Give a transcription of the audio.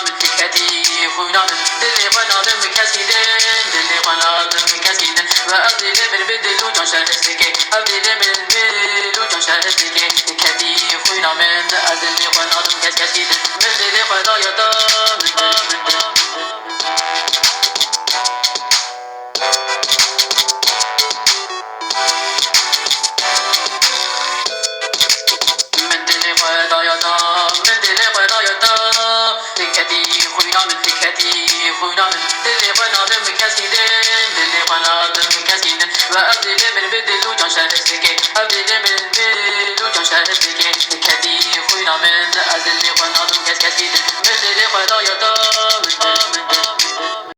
من فکرتی خوینا من دلی خنادم کسیدن دلی خنادم کسیدن و عبدی من بدل و جان شهستگی عبدی من بدل و جان شهستگی کتی خوینا من از دلی خنادم کسیدن من دلی خدای دام من دلی خدای دام من دلی خدای دام فکرتی خوینا من فکرتی خوینا من دلی خنادم کسیدن دلی خنادم کسیدن و عبدی من بدل و جان شهستگی عبدی من بدل و جان شهستگی کتی خوینا من از دلی خنادم کسیدن من دلی خدای دام